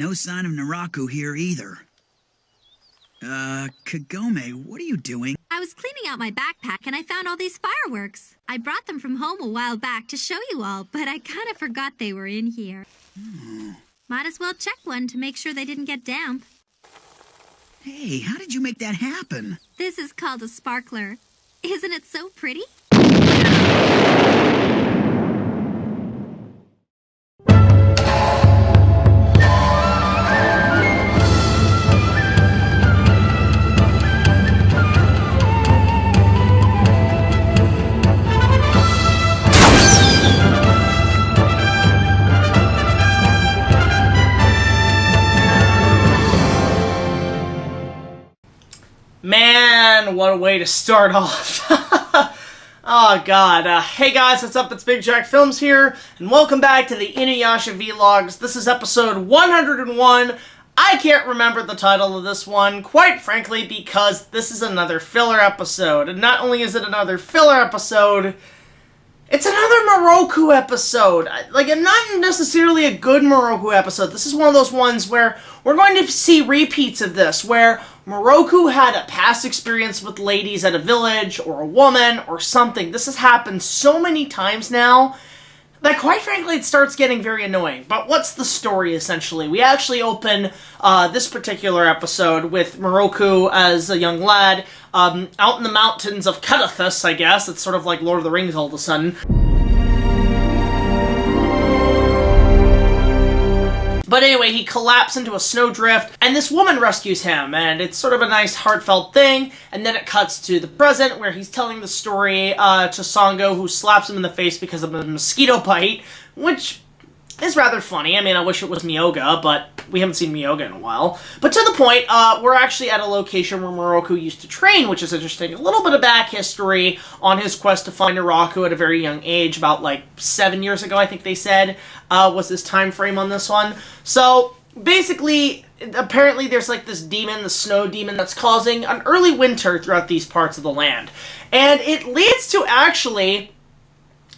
No sign of Naraku here either. Kagome, what are you doing? I was cleaning out my backpack and I found all these fireworks. I brought them from home a while back to show you all, but I kind of forgot they were in here. Might as well check one to make sure they didn't get damp. Hey, how did you make that happen? This is called a sparkler. Isn't it so pretty? Man, what a way to start off. Oh god. Hey guys, what's up? It's BigJackFilms here, and welcome back to the InuYasha vlogs. This is episode 101. I can't remember the title of this one, quite frankly, because this is another filler episode. And not only is it another filler episode, it's another Moroku episode. Like, not necessarily a good Moroku episode. This is one of those ones where we're going to see repeats of this, where Moroku had a past experience with ladies at a village, or a woman, or something. This has happened so many times now that, quite frankly, it starts getting very annoying. But what's the story, essentially? We actually open this particular episode with Moroku as a young lad out in the mountains of Katathus, I guess. It's sort of like Lord of the Rings all of a sudden. But anyway, he collapsed into a snowdrift, and this woman rescues him, and it's sort of a nice, heartfelt thing, and then it cuts to the present, where he's telling the story to Sango, who slaps him in the face because of a mosquito bite, which is rather funny. I mean, I wish it was Miyoga, but we haven't seen Miyoga in a while. But to the point, we're actually at a location where Moroku used to train, which is interesting. A little bit of back history on his quest to find Naraku at a very young age, about like 7 years ago, I think they said, was this time frame on this one. So, basically, apparently there's like this demon, the snow demon, that's causing an early winter throughout these parts of the land. And it leads to actually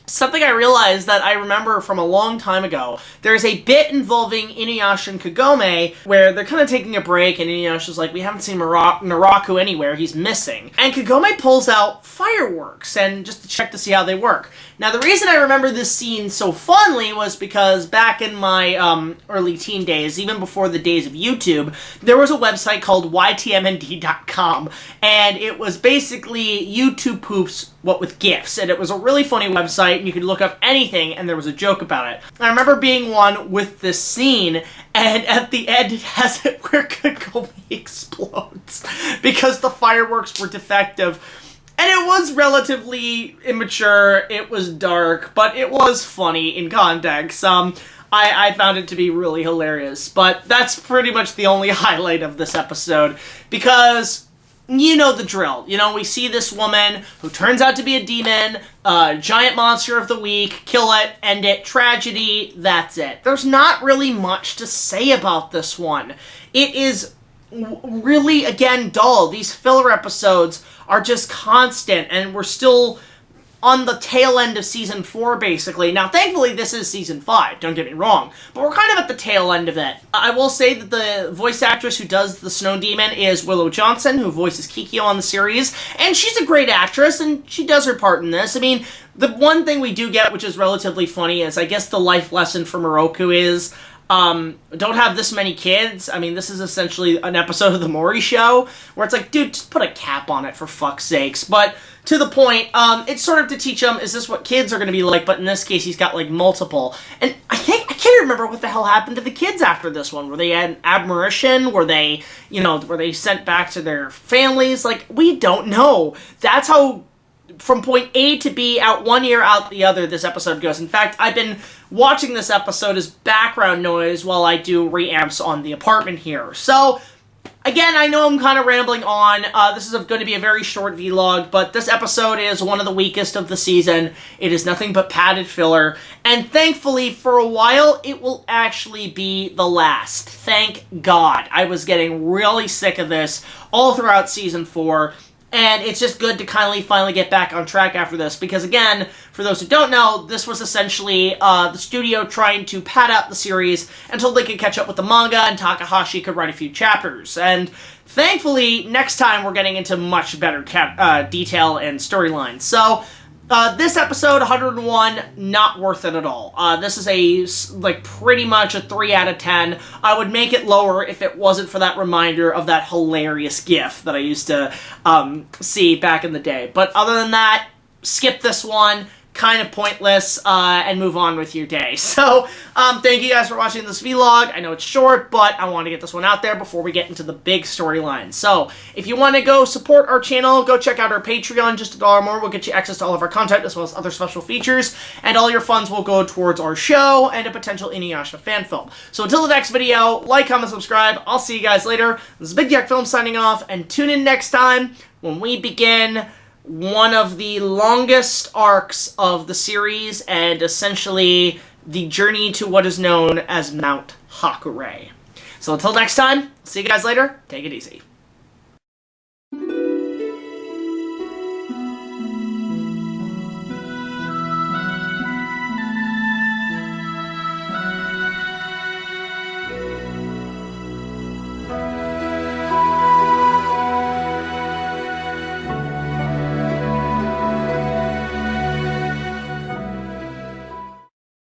something I realized that I remember from a long time ago. There's a bit involving InuYasha and Kagome where they're kind of taking a break, and InuYasha's like, we haven't seen Naraku anywhere, he's missing. And Kagome pulls out fireworks, and just to check to see how they work. Now, the reason I remember this scene so fondly was because back in my early teen days, even before the days of YouTube, there was a website called ytmnd.com, and it was basically YouTube poops, what with GIFs, and it was a really funny website, and you could look up anything, and there was a joke about it. I remember being one with this scene, and at the end it has it where Kagome explodes, because the fireworks were defective. And it was relatively immature, it was dark, but it was funny in context. I found it to be really hilarious, but that's pretty much the only highlight of this episode, because you know the drill. You know, we see this woman who turns out to be a demon, giant monster of the week, kill it, end it, tragedy, that's it. There's not really much to say about this one. It is really, again, dull. These filler episodes are just constant, and we're still on the tail end of Season 4, basically. Now, thankfully, this is Season 5, don't get me wrong, but we're kind of at the tail end of it. I will say that the voice actress who does the Snow Demon is Willow Johnson, who voices Kikyo on the series, and she's a great actress, and she does her part in this. I mean, the one thing we do get, which is relatively funny, is I guess the life lesson for Moroku is, don't have this many kids. I mean, this is essentially an episode of The Maury Show, where it's like, dude, just put a cap on it, for fuck's sakes. But to the point, it's sort of to teach him, is this what kids are going to be like? But in this case, he's got, like, multiple. And I can't remember what the hell happened to the kids after this one. Were they an admiration? Were they, were they sent back to their families? Like, we don't know. That's how, from point A to B, out one ear, out the other, this episode goes. In fact, I've been watching this episode as background noise while I do reamps on the apartment here. So, again, I know I'm kind of rambling on. This is going to be a very short vlog, but this episode is one of the weakest of the season. It is nothing but padded filler, and thankfully, for a while, it will actually be the last. Thank God. I was getting really sick of this all throughout Season 4. and it's just good to finally get back on track after this, because again, for those who don't know, this was essentially the studio trying to pad out the series until they could catch up with the manga and Takahashi could write a few chapters. And thankfully, next time we're getting into much better detail and storyline. So, this episode, 101, not worth it at all. This is pretty much a 3 out of 10. I would make it lower if it wasn't for that reminder of that hilarious GIF that I used to see back in the day. But other than that, skip this one. Kind of pointless, and move on with your day. So, thank you guys for watching this vlog. I know it's short, but I want to get this one out there before we get into the big storyline. So, if you want to go support our channel, go check out our Patreon. Just $1 more will get you access to all of our content, as well as other special features, and all your funds will go towards our show and a potential InuYasha fan film. So, until the next video, like, comment, subscribe. I'll see you guys later. This is BigJackFilms signing off, and tune in next time when we begin one of the longest arcs of the series, and essentially the journey to what is known as Mount Hakurei. So until next time, see you guys later. Take it easy.